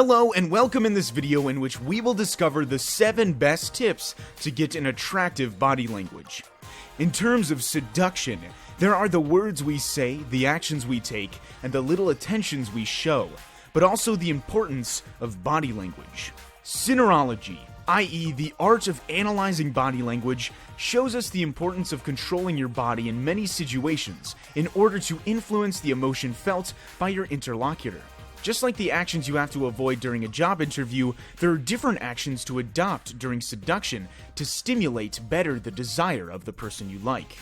Hello and welcome in this video in which we will discover the 7 best tips to get an attractive body language. In terms of seduction, there are the words we say, the actions we take, and the little attentions we show, but also the importance of body language. Synchrology, i.e. the art of analyzing body language, shows us the importance of controlling your body in many situations in order to influence the emotion felt by your interlocutor. Just like the actions you have to avoid during a job interview, there are different actions to adopt during seduction to stimulate better the desire of the person you like.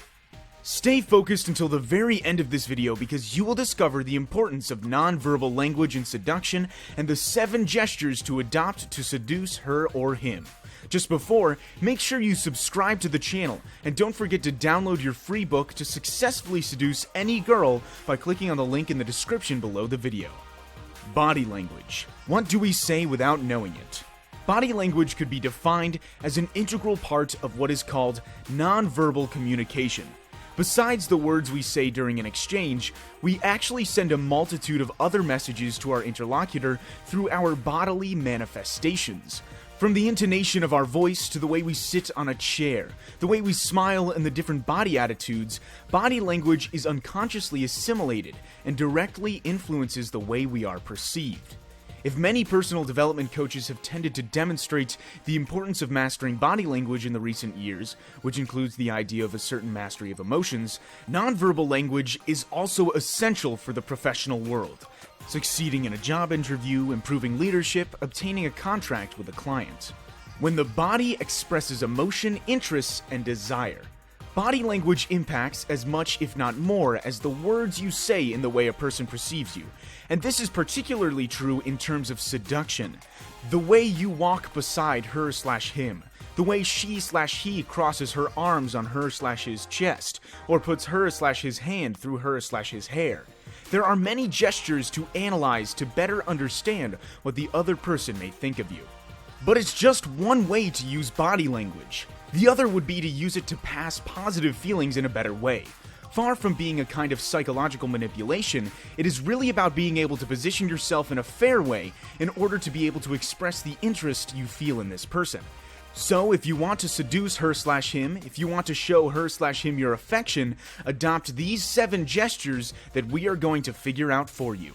Stay focused until the very end of this video because you will discover the importance of non-verbal language in seduction and the 7 gestures to adopt to seduce her or him. Just before, make sure you subscribe to the channel and don't forget to download your free book to successfully seduce any girl by clicking on the link in the description below the video. Body language. What do we say without knowing it? Body language could be defined as an integral part of what is called non-verbal communication. Besides the words we say during an exchange, we actually send a multitude of other messages to our interlocutor through our bodily manifestations. From the intonation of our voice to the way we sit on a chair, the way we smile and the different body attitudes, body language is unconsciously assimilated and directly influences the way we are perceived. If many personal development coaches have tended to demonstrate the importance of mastering body language in the recent years, which includes the idea of a certain mastery of emotions, nonverbal language is also essential for the professional world. Succeeding in a job interview, improving leadership, obtaining a contract with a client. When the body expresses emotion, interests, and desire, body language impacts as much, if not more, as the words you say in the way a person perceives you. And this is particularly true in terms of seduction. The way you walk beside her/him, the way she/he crosses her arms on her/his chest, or puts her/his hand through her/his hair. There are many gestures to analyze to better understand what the other person may think of you. But it's just one way to use body language. The other would be to use it to pass positive feelings in a better way. Far from being a kind of psychological manipulation, it is really about being able to position yourself in a fair way in order to be able to express the interest you feel in this person. So, if you want to seduce her/him, if you want to show her/him your affection, adopt these 7 gestures that we are going to figure out for you.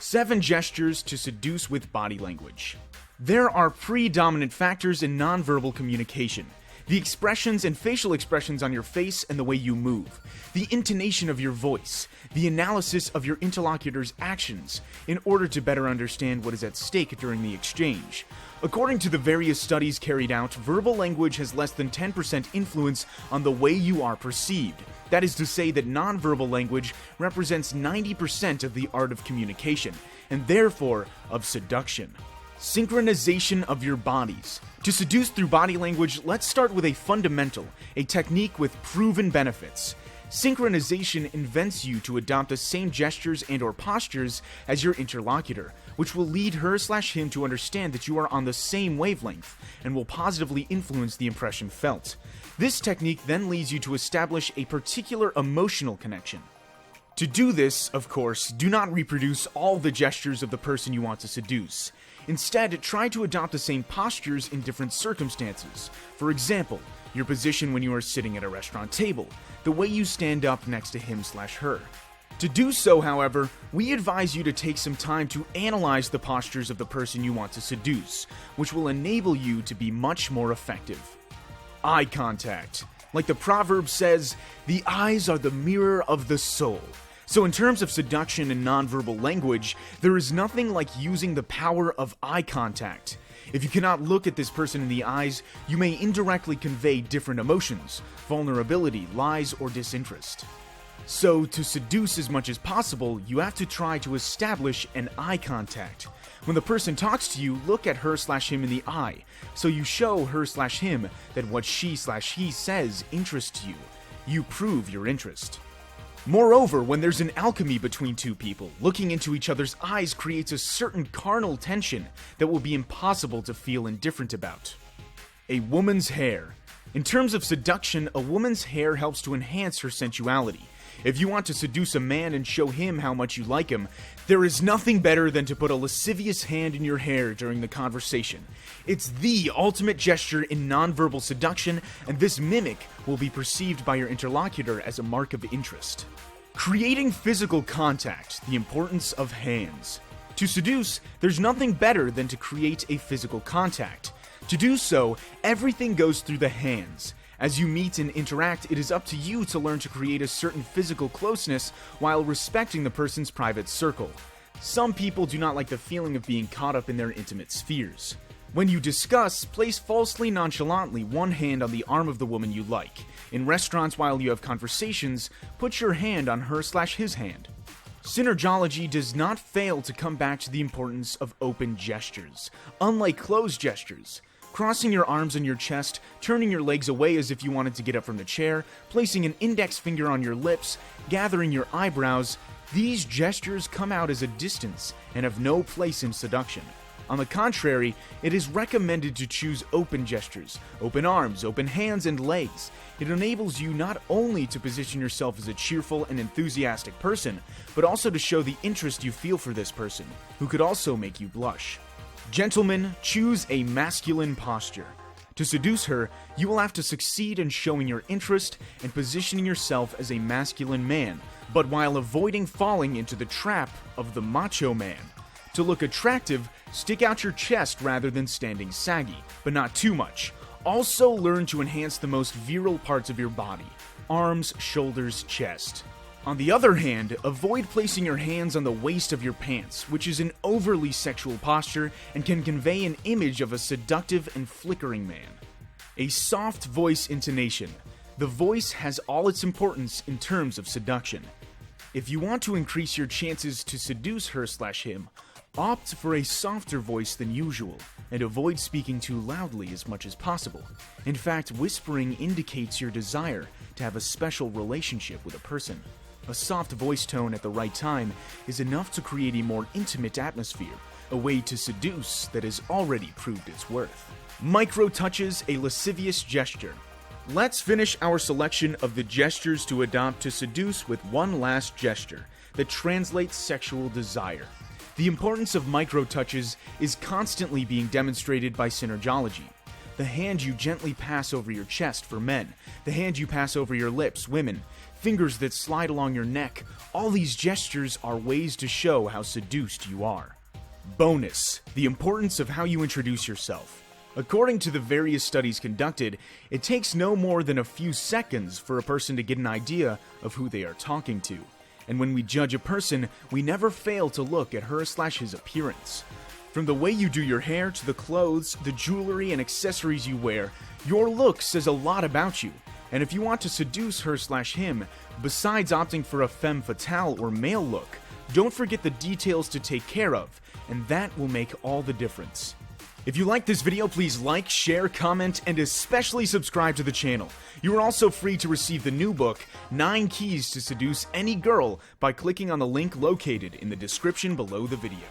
7 gestures to seduce with body language. There are predominant factors in nonverbal communication. The expressions and facial expressions on your face and the way you move, the intonation of your voice, the analysis of your interlocutor's actions in order to better understand what is at stake during the exchange. According to the various studies carried out, verbal language has less than 10% influence on the way you are perceived. That is to say that nonverbal language represents 90% of the art of communication, and therefore of seduction. Synchronization of your bodies. To seduce through body language, let's start with a fundamental, a technique with proven benefits. Synchronization invents you to adopt the same gestures and/or postures as your interlocutor, which will lead her/him to understand that you are on the same wavelength and will positively influence the impression felt. This technique then leads you to establish a particular emotional connection. To do this, of course, do not reproduce all the gestures of the person you want to seduce. Instead, try to adopt the same postures in different circumstances. For example, your position when you are sitting at a restaurant table, the way you stand up next to him/her. To do so, however, we advise you to take some time to analyze the postures of the person you want to seduce, which will enable you to be much more effective. Eye contact. Like the proverb says, the eyes are the mirror of the soul. So in terms of seduction and nonverbal language, there is nothing like using the power of eye contact. If you cannot look at this person in the eyes, you may indirectly convey different emotions, vulnerability, lies, or disinterest. So to seduce as much as possible, you have to try to establish an eye contact. When the person talks to you, look at her/him in the eye, so you show her/him that what she/he says interests you. You prove your interest. Moreover, when there's an alchemy between two people, looking into each other's eyes creates a certain carnal tension that will be impossible to feel indifferent about. A woman's hair. In terms of seduction, a woman's hair helps to enhance her sensuality. If you want to seduce a man and show him how much you like him, there is nothing better than to put a lascivious hand in your hair during the conversation. It's the ultimate gesture in nonverbal seduction, and this mimic will be perceived by your interlocutor as a mark of interest. Creating physical contact, the importance of hands. To seduce, there's nothing better than to create a physical contact. To do so, everything goes through the hands. As you meet and interact, it is up to you to learn to create a certain physical closeness while respecting the person's private circle. Some people do not like the feeling of being caught up in their intimate spheres. When you discuss, place falsely nonchalantly one hand on the arm of the woman you like. In restaurants while you have conversations, put your hand on her/his hand. Synergology does not fail to come back to the importance of open gestures, unlike closed gestures. Crossing your arms on your chest, turning your legs away as if you wanted to get up from the chair, placing an index finger on your lips, gathering your eyebrows, these gestures come out as a distance and have no place in seduction. On the contrary, it is recommended to choose open gestures, open arms, open hands, and legs. It enables you not only to position yourself as a cheerful and enthusiastic person, but also to show the interest you feel for this person, who could also make you blush. Gentlemen, choose a masculine posture. To seduce her, you will have to succeed in showing your interest and positioning yourself as a masculine man, but while avoiding falling into the trap of the macho man. To look attractive, stick out your chest rather than standing saggy, but not too much. Also learn to enhance the most virile parts of your body: arms, shoulders, chest. On the other hand, avoid placing your hands on the waist of your pants, which is an overly sexual posture and can convey an image of a seductive and flickering man. A soft voice intonation. The voice has all its importance in terms of seduction. If you want to increase your chances to seduce her/him, opt for a softer voice than usual, and avoid speaking too loudly as much as possible. In fact, whispering indicates your desire to have a special relationship with a person. A soft voice tone at the right time is enough to create a more intimate atmosphere, a way to seduce that has already proved its worth. Micro touches, a lascivious gesture. Let's finish our selection of the gestures to adopt to seduce with one last gesture that translates sexual desire. The importance of micro touches is constantly being demonstrated by synergology. The hand you gently pass over your chest for men, the hand you pass over your lips, women, fingers that slide along your neck, all these gestures are ways to show how seduced you are. Bonus: the importance of how you introduce yourself. According to the various studies conducted, it takes no more than a few seconds for a person to get an idea of who they are talking to. And when we judge a person, we never fail to look at her/his appearance. From the way you do your hair to the clothes, the jewelry and accessories you wear, your look says a lot about you. And if you want to seduce her/him, besides opting for a femme fatale or male look, don't forget the details to take care of, and that will make all the difference. If you like this video, please like, share, comment, and especially subscribe to the channel. You are also free to receive the new book, 9 Keys to Seduce Any Girl, by clicking on the link located in the description below the video.